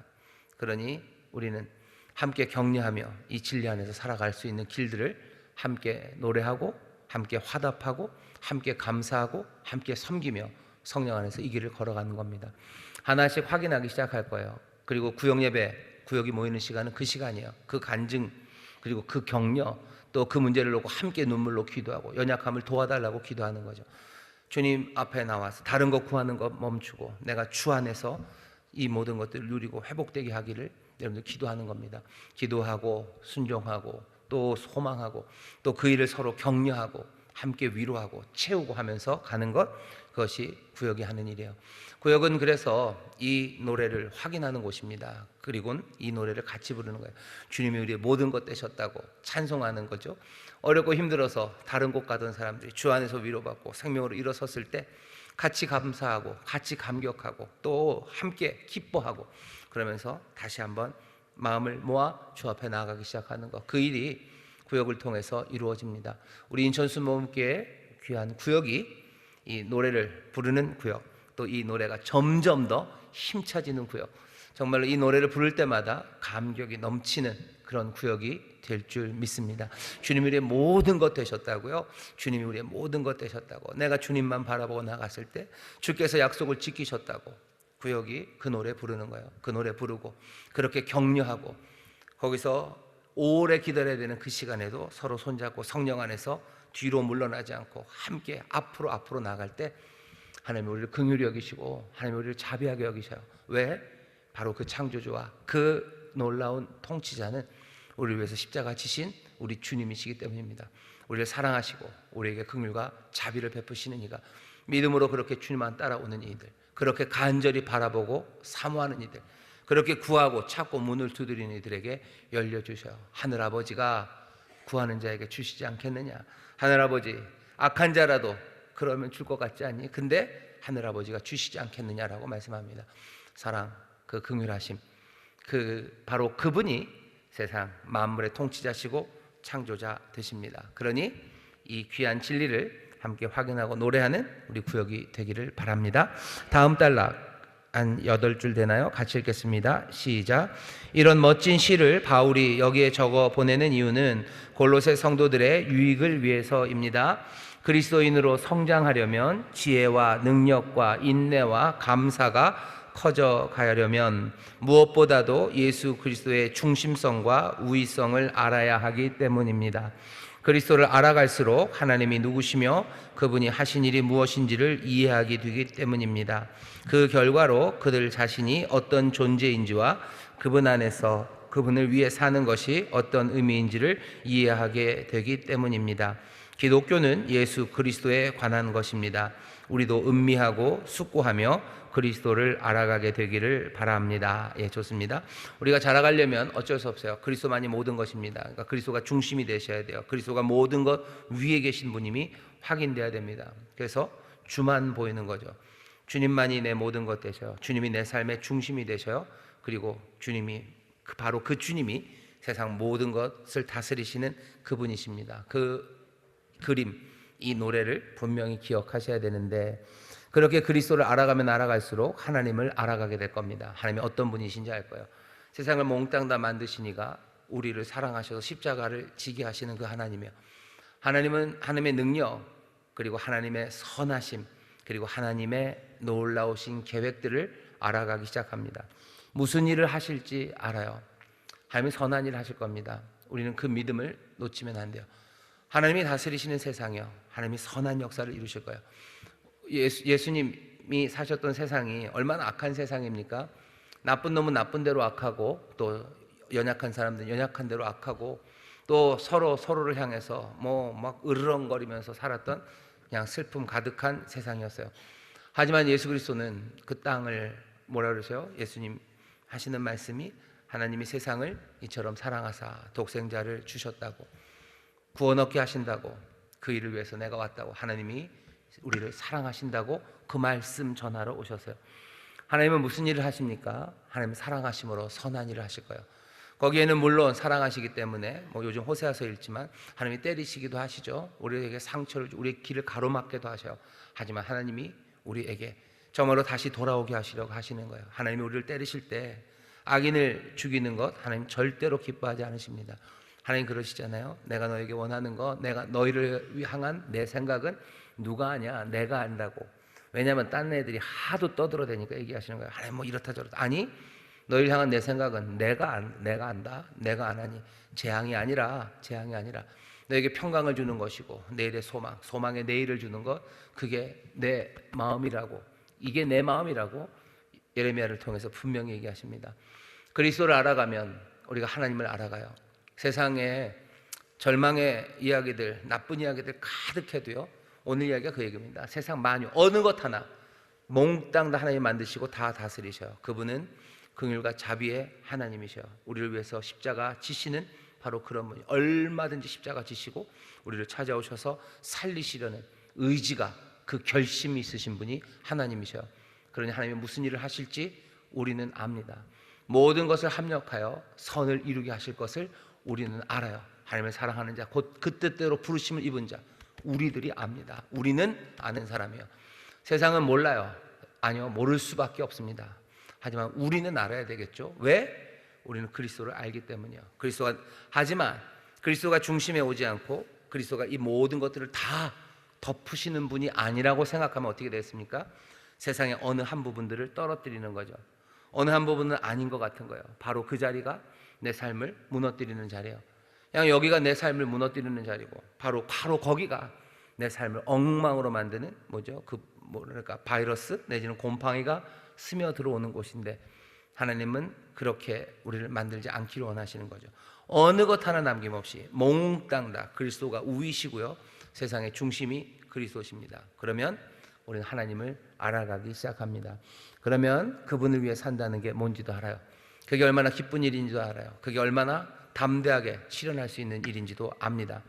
Speaker 1: 그러니 우리는 함께 격려하며 이 진리 안에서 살아갈 수 있는 길들을 함께 노래하고 함께 화답하고 함께 감사하고 함께 섬기며 성령 안에서 이 길을 걸어가는 겁니다. 하나씩 확인하기 시작할 거예요. 그리고 구역예배, 구역이 모이는 시간은 그 시간이에요. 그 간증 그리고 그 격려 또 그 문제를 놓고 함께 눈물로 기도하고 연약함을 도와달라고 기도하는 거죠. 주님 앞에 나와서 다른 것 구하는 것 멈추고 내가 주 안에서 이 모든 것들을 누리고 회복되게 하기를 여러분들 기도하는 겁니다. 기도하고 순종하고 또 소망하고 또 그 일을 서로 격려하고 함께 위로하고 채우고 하면서 가는 것, 그것이 구역이 하는 일이에요. 구역은 그래서 이 노래를 확인하는 곳입니다. 그리고는 이 노래를 같이 부르는 거예요. 주님이 우리의 모든 것 되셨다고 찬송하는 거죠. 어렵고 힘들어서 다른 곳 가던 사람들이 주 안에서 위로받고 생명으로 일어섰을 때 같이 감사하고 같이 감격하고 또 함께 기뻐하고 그러면서 다시 한번 마음을 모아 주 앞에 나아가기 시작하는 것, 그 일이 구역을 통해서 이루어집니다. 우리 인천수모험교회 귀한 구역이 이 노래를 부르는 구역, 또 이 노래가 점점 더 힘차지는 구역, 정말로 이 노래를 부를 때마다 감격이 넘치는 그런 구역이 될 줄 믿습니다. 주님이 우리의 모든 것 되셨다고요. 주님이 우리의 모든 것 되셨다고, 내가 주님만 바라보고 나갔을 때 주께서 약속을 지키셨다고, 구역이 그 노래 부르는 거예요. 그 노래 부르고 그렇게 격려하고 거기서 오래 기다려야 되는 그 시간에도 서로 손잡고 성령 안에서 뒤로 물러나지 않고 함께 앞으로 나갈 때 하나님이 우리를 긍휼히 여기시고 하나님이 우리를 자비하게 여기셔요. 왜? 바로 그 창조주와 그 놀라운 통치자는 우리를 위해서 십자가 지신 우리 주님이시기 때문입니다. 우리를 사랑하시고 우리에게 긍휼과 자비를 베푸시는 이가, 믿음으로 그렇게 주님만 따라오는 이들, 그렇게 간절히 바라보고 사모하는 이들, 그렇게 구하고 찾고 문을 두드리는 이들에게 열려주셔요. 하늘아버지가 구하는 자에게 주시지 않겠느냐. 하늘아버지, 악한 자라도 그러면 줄 것 같지 않니? 근데 하늘아버지가 주시지 않겠느냐라고 말씀합니다. 사랑, 그 긍휼하심, 바로 그분이 세상 만물의 통치자시고 창조자 되십니다. 그러니 이 귀한 진리를 함께 확인하고 노래하는 우리 구역이 되기를 바랍니다. 다음 단락 한 8줄 되나요? 같이 읽겠습니다. 시작. 이런 멋진 시를 바울이 여기에 적어 보내는 이유는 골로새 성도들의 유익을 위해서입니다. 그리스도인으로 성장하려면 지혜와 능력과 인내와 감사가 커져 가려면 무엇보다도 예수 그리스도의 중심성과 우위성을 알아야 하기 때문입니다. 그리스도를 알아갈수록 하나님이 누구시며 그분이 하신 일이 무엇인지를 이해하게 되기 때문입니다. 그 결과로 그들 자신이 어떤 존재인지와 그분 안에서 그분을 위해 사는 것이 어떤 의미인지를 이해하게 되기 때문입니다. 기독교는 예수 그리스도에 관한 것입니다. 우리도 음미하고 숙고하며 그리스도를 알아가게 되기를 바랍니다. 예, 좋습니다. 우리가 자라가려면 어쩔 수 없어요. 그리스도만이 모든 것입니다. 그러니까 그리스도가 중심이 되셔야 돼요. 그리스도가 모든 것 위에 계신 분임이 확인돼야 됩니다. 그래서 주만 보이는 거죠. 주님만이 내 모든 것 되셔요. 주님이 내 삶의 중심이 되셔요. 그리고 주님이 바로 그 주님이 세상 모든 것을 다스리시는 그분이십니다. 그 그림, 이 노래를 분명히 기억하셔야 되는데, 그렇게 그리스도를 알아가면 알아갈수록 하나님을 알아가게 될 겁니다. 하나님이 어떤 분이신지 알 거예요. 세상을 몽땅 다 만드시니가 우리를 사랑하셔서 십자가를 지게 하시는 그 하나님이요. 하나님은 하나님의 능력, 그리고 하나님의 선하심, 그리고 하나님의 놀라우신 계획들을 알아가기 시작합니다. 무슨 일을 하실지 알아요. 하나님이 선한 일을 하실 겁니다. 우리는 그 믿음을 놓치면 안 돼요. 하나님이 다스리시는 세상이요, 하나님이 선한 역사를 이루실 거예요. 예수님이 사셨던 세상이 얼마나 악한 세상입니까? 나쁜 놈은 나쁜 대로 악하고, 또 연약한 사람들은 연약한 대로 악하고, 또 서로를 향해서 막 으르렁거리면서 살았던 그냥 슬픔 가득한 세상이었어요. 하지만 예수 그리스도는 그 땅을 뭐라 그러세요? 예수님 하시는 말씀이 하나님이 세상을 이처럼 사랑하사 독생자를 주셨다고, 구원 얻게 하신다고, 그 일을 위해서 내가 왔다고, 하나님이 우리를 사랑하신다고 그 말씀 전하러 오셨어요. 하나님은 무슨 일을 하십니까? 하나님은 사랑하심으로 선한 일을 하실 거예요. 거기에는 물론 사랑하시기 때문에 요즘 호세아서 읽지만 하나님이 때리시기도 하시죠. 우리에게 상처를, 우리의 길을 가로막게도 하셔요. 하지만 하나님이 우리에게 정말로 다시 돌아오게 하시려고 하시는 거예요. 하나님이 우리를 때리실 때 악인을 죽이는 것 하나님 절대로 기뻐하지 않으십니다. 하나님 그러시잖아요. 내가 너에게 원하는 거, 내가 너희를 향한 내 생각은 누가 아냐? 내가 안다고. 왜냐하면 딴 애들이 하도 떠들어대니까 얘기하시는 거예요. 하나님 이렇다 저렇다. 아니, 너희를 향한 내 생각은 내가 안다. 내가 안 하니. 재앙이 아니라 너에게 평강을 주는 것이고, 내일의 소망의 내일을 주는 것, 그게 내 마음이라고, 이게 내 마음이라고 예레미야를 통해서 분명히 얘기하십니다. 그리스도를 알아가면 우리가 하나님을 알아가요. 세상에 절망의 이야기들, 나쁜 이야기들 가득해도요, 오늘 이야기가 그 얘기입니다. 세상 만유 어느 것 하나 몽땅 다 하나님 만드시고 다 다스리셔요. 그분은 긍휼과 자비의 하나님이셔요. 우리를 위해서 십자가 지시는 바로 그런 분이, 얼마든지 십자가 지시고 우리를 찾아오셔서 살리시려는 의지가, 그 결심이 있으신 분이 하나님이셔요. 그러니 하나님이 무슨 일을 하실지 우리는 압니다. 모든 것을 합력하여 선을 이루게 하실 것을 우리는 알아요. 하나님을 사랑하는 자, 곧 그 뜻대로 부르심을 입은 자, 우리들이 압니다. 우리는 아는 사람이에요. 세상은 몰라요. 아니요, 모를 수밖에 없습니다. 하지만 우리는 알아야 되겠죠. 왜? 우리는 그리스도를 알기 때문이요. 하지만 그리스도가 중심에 오지 않고 그리스도가 이 모든 것들을 다 덮으시는 분이 아니라고 생각하면 어떻게 되겠습니까? 세상의 어느 한 부분들을 떨어뜨리는 거죠. 어느 한 부분은 아닌 것 같은 거예요. 바로 그 자리가 내 삶을 무너뜨리는 자리예요. 그냥 여기가 내 삶을 무너뜨리는 자리고, 바로 거기가 내 삶을 엉망으로 만드는 바이러스 내지는 곰팡이가 스며 들어오는 곳인데, 하나님은 그렇게 우리를 만들지 않기를 원하시는 거죠. 어느 것 하나 남김없이 몽땅 다 그리스도가 우위시고요, 세상의 중심이 그리스도십니다. 그러면 우리는 하나님을 알아가기 시작합니다. 그러면 그분을 위해 산다는 게 뭔지도 알아요. 그게 얼마나 기쁜 일인지도 알아요. 그게 얼마나 담대하게 실현할 수 있는 일인지도 압니다.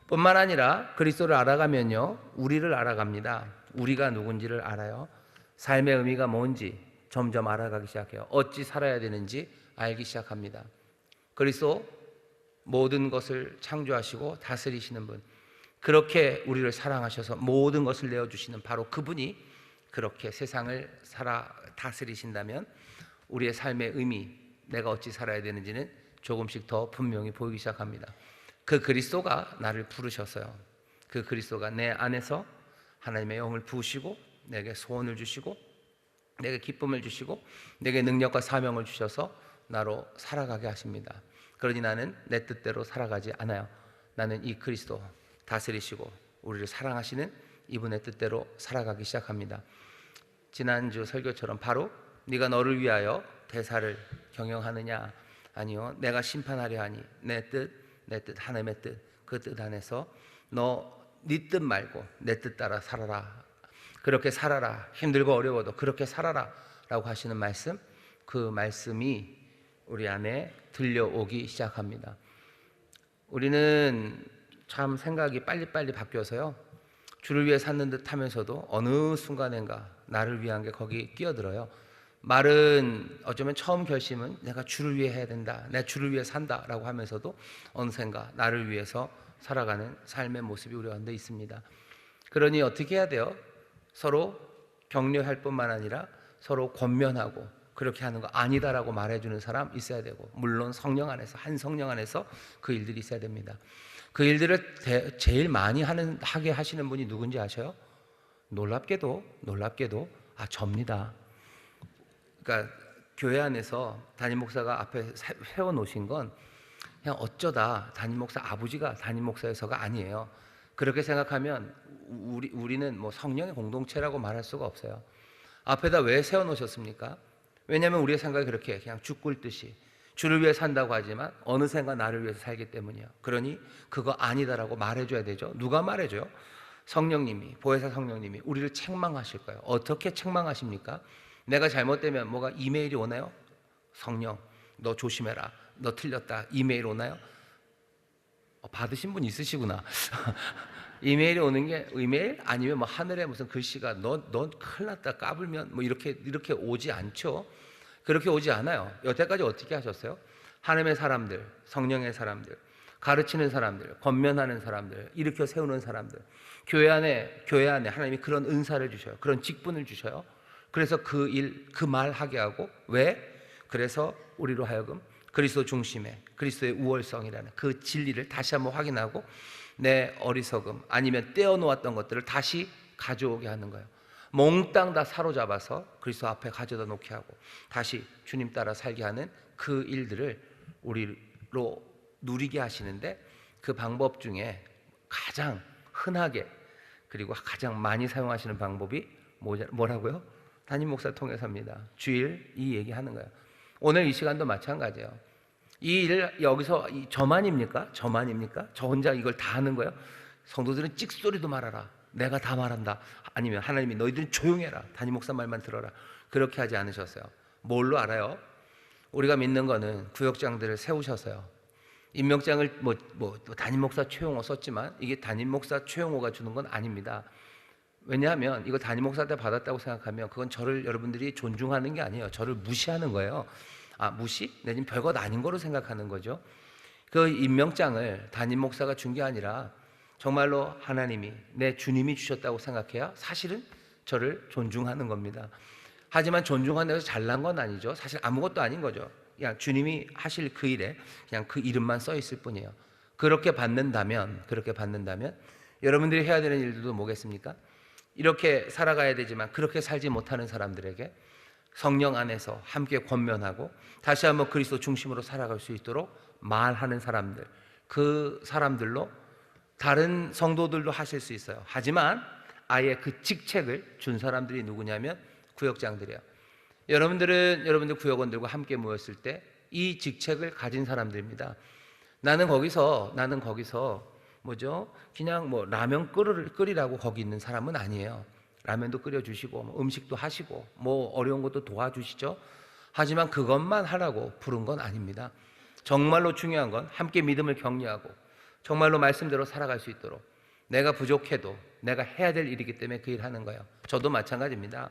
Speaker 1: 뿐만 아니라 그리스도를 알아가면요, 우리를 알아갑니다. 우리가 누군지를 알아요. 삶의 의미가 뭔지 점점 알아가기 시작해요. 어찌 살아야 되는지 알기 시작합니다. 그리스도 모든 것을 창조하시고 다스리시는 분, 그렇게 우리를 사랑하셔서 모든 것을 내어주시는 바로 그분이 그렇게 세상을 다스리신다면 우리의 삶의 의미, 내가 어찌 살아야 되는지는 조금씩 더 분명히 보이기 시작합니다. 그 그리스도가 나를 부르셨어요. 그 그리스도가 내 안에서 하나님의 영을 부으시고 내게 소원을 주시고 내게 기쁨을 주시고 내게 능력과 사명을 주셔서 나로 살아가게 하십니다. 그러니 나는 내 뜻대로 살아가지 않아요. 나는 이 그리스도 다스리시고 우리를 사랑하시는 이분의 뜻대로 살아가기 시작합니다. 지난주 설교처럼 바로 네가 너를 위하여 대사를 경영하느냐? 아니요, 내가 심판하려 하니 내 뜻 하나님의 뜻, 그 뜻 안에서 네 뜻 말고 내 뜻 따라 살아라. 그렇게 살아라. 힘들고 어려워도 그렇게 살아라 라고 하시는 말씀, 그 말씀이 우리 안에 들려오기 시작합니다. 우리는 참 생각이 빨리빨리 바뀌어서요, 주를 위해 샀는 듯 하면서도 어느 순간인가 나를 위한 게 거기 끼어들어요. 말은 어쩌면 처음 결심은 내가 주를 위해 해야 된다, 내가 주를 위해 산다 라고 하면서도 어느샌가 나를 위해서 살아가는 삶의 모습이 우리 가운데 있습니다. 그러니 어떻게 해야 돼요? 서로 격려할 뿐만 아니라 서로 권면하고 그렇게 하는 거 아니다라고 말해주는 사람 있어야 되고, 물론 성령 안에서, 한 성령 안에서 그 일들이 있어야 됩니다. 그 일들을 제일 많이 하게 하시는 분이 누군지 아셔요? 놀랍게도 접니다. 그러니까 교회 안에서 담임 목사가 앞에 세워놓으신 건 그냥 어쩌다 담임 목사 아버지가 담임 목사여서가 아니에요. 그렇게 생각하면 우리는 뭐 성령의 공동체라고 말할 수가 없어요. 앞에다 왜 세워놓으셨습니까? 왜냐하면 우리의 생각이 그렇게 그냥 죽 굴듯이 주를 위해 산다고 하지만 어느샌가 나를 위해서 살기 때문이에요. 그러니 그거 아니다라고 말해줘야 되죠. 누가 말해줘요? 성령님이, 보혜사 성령님이 우리를 책망하실 거예요. 어떻게 책망하십니까? 내가 잘못되면 뭐가 이메일이 오나요? 성령, 너 조심해라, 너 틀렸다, 이메일 오나요? 받으신 분 있으시구나. 이메일이 오는 게, 이메일 아니면 뭐 하늘에 무슨 글씨가 너 큰일 났다 까불면 뭐 이렇게 오지 않죠. 그렇게 오지 않아요. 여태까지 어떻게 하셨어요? 하나님의 사람들, 성령의 사람들, 가르치는 사람들, 권면하는 사람들, 일으켜 세우는 사람들, 교회 안에 하나님이 그런 은사를 주셔요. 그런 직분을 주셔요. 그래서 그 말 하게 하고, 왜? 그래서 우리로 하여금 그리스도 중심의, 그리스도의 우월성이라는 그 진리를 다시 한번 확인하고 내 어리석음 아니면 떼어놓았던 것들을 다시 가져오게 하는 거예요. 몽땅 다 사로잡아서 그리스도 앞에 가져다 놓게 하고 다시 주님 따라 살게 하는 그 일들을 우리로 누리게 하시는데, 그 방법 중에 가장 흔하게 그리고 가장 많이 사용하시는 방법이 뭐라고요? 담임 목사 통해서입니다. 주일 이 얘기하는 거예요. 오늘 이 시간도 마찬가지예요. 이 일을 여기서 저만입니까? 저 혼자 이걸 다 하는 거예요? 성도들은 찍소리도 말아라, 내가 다 말한다. 아니면 하나님이 너희들은 조용해라, 담임 목사 말만 들어라. 그렇게 하지 않으셨어요. 뭘로 알아요? 우리가 믿는 거는 구역장들을 세우셔서요. 임명장을 담임 목사 최용호 썼지만 이게 담임 목사 최용호가 주는 건 아닙니다. 왜냐하면 이거 담임 목사한테 받았다고 생각하면 그건 저를 여러분들이 존중하는 게 아니에요. 저를 무시하는 거예요. 무시? 내지는 별것 아닌 거로 생각하는 거죠. 그 임명장을 담임 목사가 준 게 아니라 정말로 하나님이, 내 주님이 주셨다고 생각해야 사실은 저를 존중하는 겁니다. 하지만 존중한다고 해서 잘난 건 아니죠. 사실 아무것도 아닌 거죠. 그냥 주님이 하실 그 일에 그냥 그 이름만 써 있을 뿐이에요. 그렇게 받는다면 여러분들이 해야 되는 일들도 뭐겠습니까? 이렇게 살아가야 되지만 그렇게 살지 못하는 사람들에게 성령 안에서 함께 권면하고 다시 한번 그리스도 중심으로 살아갈 수 있도록 말하는 사람들, 그 사람들로 다른 성도들도 하실 수 있어요. 하지만 아예 그 직책을 준 사람들이 누구냐면 구역장들이에요. 여러분들 구역원들과 함께 모였을 때 이 직책을 가진 사람들입니다. 나는 거기서 그냥 라면 끓이라고 거기 있는 사람은 아니에요. 라면도 끓여주시고 음식도 하시고 어려운 것도 도와주시죠. 하지만 그것만 하라고 부른 건 아닙니다. 정말로 중요한 건 함께 믿음을 격려하고 정말로 말씀대로 살아갈 수 있도록, 내가 부족해도 내가 해야 될 일이기 때문에 그 일 하는 거예요. 저도 마찬가지입니다.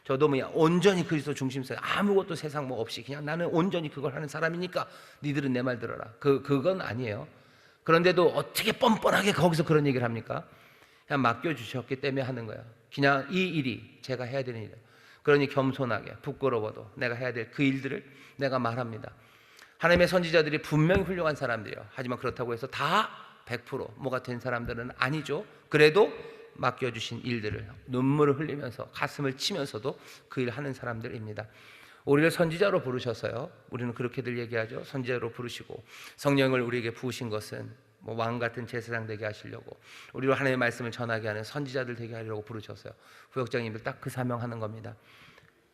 Speaker 1: 저도 온전히 그리스도 중심서, 아무것도 세상 없이 그냥 나는 온전히 그걸 하는 사람이니까 니들은 내 말 들어라. 그건 아니에요. 그런데도 어떻게 뻔뻔하게 거기서 그런 얘기를 합니까? 그냥 맡겨주셨기 때문에 하는 거예요. 그냥 이 일이 제가 해야 되는 일이에요. 그러니 겸손하게, 부끄러워도 내가 해야 될 그 일들을 내가 말합니다. 하나님의 선지자들이 분명히 훌륭한 사람들이에요. 하지만 그렇다고 해서 다 100% 뭐가 된 사람들은 아니죠. 그래도 맡겨주신 일들을 눈물을 흘리면서 가슴을 치면서도 그 일을 하는 사람들입니다. 우리를 선지자로 부르셔서요, 우리는 그렇게들 얘기하죠. 선지자로 부르시고 성령을 우리에게 부으신 것은 왕 같은 제사장 되게 하시려고, 우리로 하나님의 말씀을 전하게 하는 선지자들 되게 하려고 부르셨어요. 부역장님들 딱 그 사명하는 겁니다.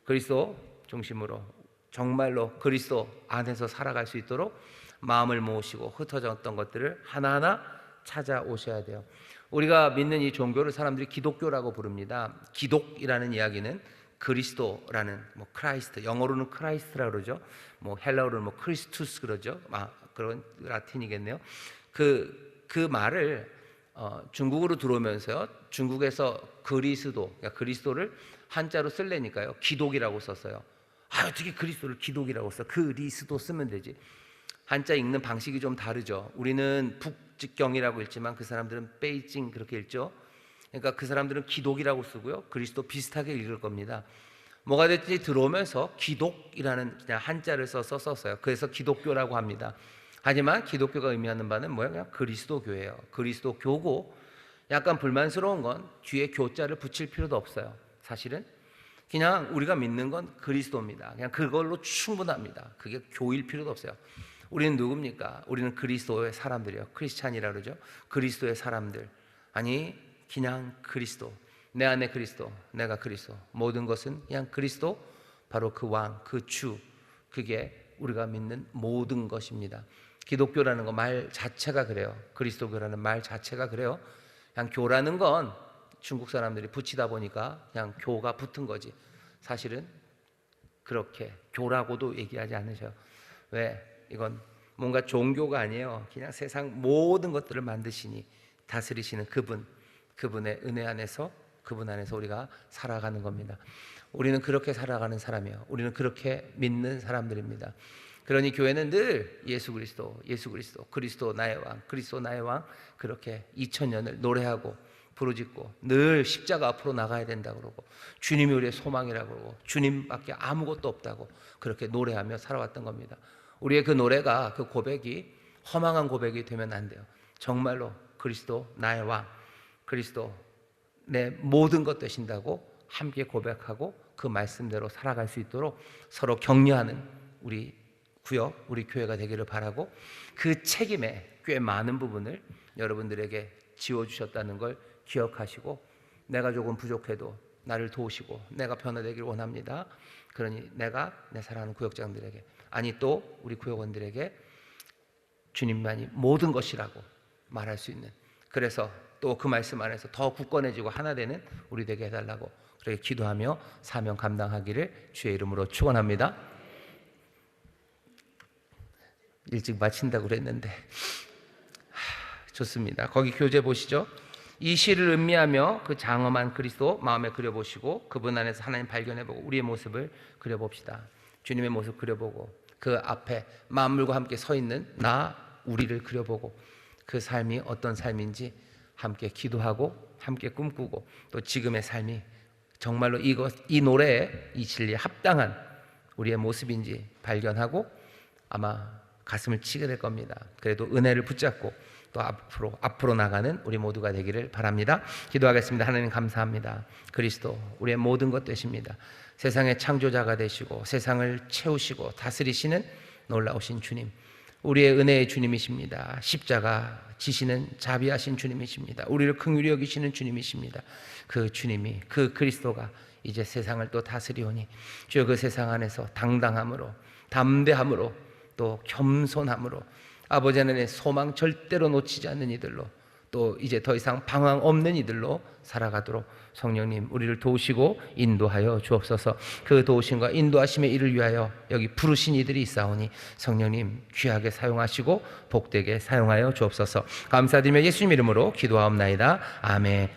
Speaker 1: 그리스도 중심으로 정말로 그리스도 안에서 살아갈 수 있도록 마음을 모으시고 흩어졌던 것들을 하나하나 찾아오셔야 돼요. 우리가 믿는 이 종교를 사람들이 기독교라고 부릅니다. 기독이라는 이야기는 그리스도라는, 크라이스트, 영어로는 크라이스트라고 그러죠. 헬라어로는 크리스투스 그러죠. 그런 라틴이겠네요. 그 말을 중국으로 들어오면서요, 중국에서 그리스도, 그러니까 그리스도를 한자로 쓸래니까요, 기독이라고 썼어요. 어떻게 그리스도를 기독이라고 써? 그리스도 쓰면 되지. 한자 읽는 방식이 좀 다르죠. 우리는 북직경이라고 읽지만 그 사람들은 베이징 그렇게 읽죠. 그러니까 그 사람들은 기독이라고 쓰고요, 그리스도 비슷하게 읽을 겁니다. 뭐가 됐든지 들어오면서 기독이라는 그냥 한자를 썼어요. 그래서 기독교라고 합니다. 하지만 기독교가 의미하는 바는 뭐야? 그냥 그리스도교예요. 그리스도교고, 약간 불만스러운 건 뒤에 교자를 붙일 필요도 없어요. 사실은 그냥 우리가 믿는 건 그리스도입니다. 그냥 그걸로 충분합니다. 그게 교일 필요도 없어요. 우리는 누굽니까? 우리는 그리스도의 사람들이에요. 크리스찬이라 그러죠. 그리스도의 사람들. 아니, 그냥 그리스도. 내 안에 그리스도, 내가 그리스도. 모든 것은 그냥 그리스도, 바로 그 왕, 그 주. 그게 우리가 믿는 모든 것입니다. 기독교라는 거 말 자체가 그래요. 그리스도교라는 말 자체가 그래요. 그냥 교라는 건 중국 사람들이 붙이다 보니까 그냥 교가 붙은 거지. 사실은 그렇게 교라고도 얘기하지 않으셔요. 왜? 이건 뭔가 종교가 아니에요. 그냥 세상 모든 것들을 만드시니 다스리시는 그분의 은혜 안에서, 그분 안에서 우리가 살아가는 겁니다. 우리는 그렇게 살아가는 사람이에요. 우리는 그렇게 믿는 사람들입니다. 그러니 교회는 늘 예수 그리스도, 예수 그리스도, 그리스도 나의 왕, 그리스도 나의 왕, 그렇게 2000년을 노래하고 부르짖고 늘 십자가 앞으로 나가야 된다고 그러고, 주님이 우리의 소망이라고 그러고, 주님밖에 아무것도 없다고 그렇게 노래하며 살아왔던 겁니다. 우리의 그 노래가, 그 고백이 허망한 고백이 되면 안 돼요. 정말로 그리스도 나의 왕, 그리스도 내 모든 것 되신다고 함께 고백하고 그 말씀대로 살아갈 수 있도록 서로 격려하는 우리 구역, 우리 교회가 되기를 바라고, 그 책임의 꽤 많은 부분을 여러분들에게 지워주셨다는 걸 기억하시고, 내가 조금 부족해도 나를 도우시고 내가 변화되기를 원합니다. 그러니 내가 내 사랑하는 구역장들에게, 아니 또 우리 구역원들에게 주님만이 모든 것이라고 말할 수 있는, 그래서 또 그 말씀 안에서 더 굳건해지고 하나 되는 우리 되게 해달라고 그렇게 기도하며 사명 감당하기를 주의 이름으로 축원합니다. 일찍 마친다고 그랬는데 좋습니다. 거기 교재 보시죠. 이 시를 음미하며 그 장엄한 그리스도 마음에 그려보시고, 그분 안에서 하나님 발견해보고 우리의 모습을 그려봅시다. 주님의 모습 그려보고, 그 앞에 만물과 함께 서 있는 우리를 그려보고, 그 삶이 어떤 삶인지 함께 기도하고 함께 꿈꾸고, 또 지금의 삶이 정말로 이 노래에, 이 진리에 합당한 우리의 모습인지 발견하고 아마 가슴을 치게 될 겁니다. 그래도 은혜를 붙잡고 또 앞으로 나가는 우리 모두가 되기를 바랍니다. 기도하겠습니다. 하나님 감사합니다. 그리스도 우리의 모든 것 되십니다. 세상의 창조자가 되시고 세상을 채우시고 다스리시는 놀라우신 주님, 우리의 은혜의 주님이십니다. 십자가 지시는 자비하신 주님이십니다. 우리를 긍휼히 여기시는 주님이십니다. 그 주님이, 그 그리스도가 이제 세상을 또 다스리오니 주여, 그 세상 안에서 당당함으로, 담대함으로, 또 겸손함으로, 아버지 하나님의 소망 절대로 놓치지 않는 이들로 또 이제 더 이상 방황 없는 이들로 살아가도록 성령님 우리를 도우시고 인도하여 주옵소서. 그 도우심과 인도하심의 일을 위하여 여기 부르신 이들이 있사오니 성령님 귀하게 사용하시고 복되게 사용하여 주옵소서. 감사드리며 예수님 이름으로 기도하옵나이다. 아멘.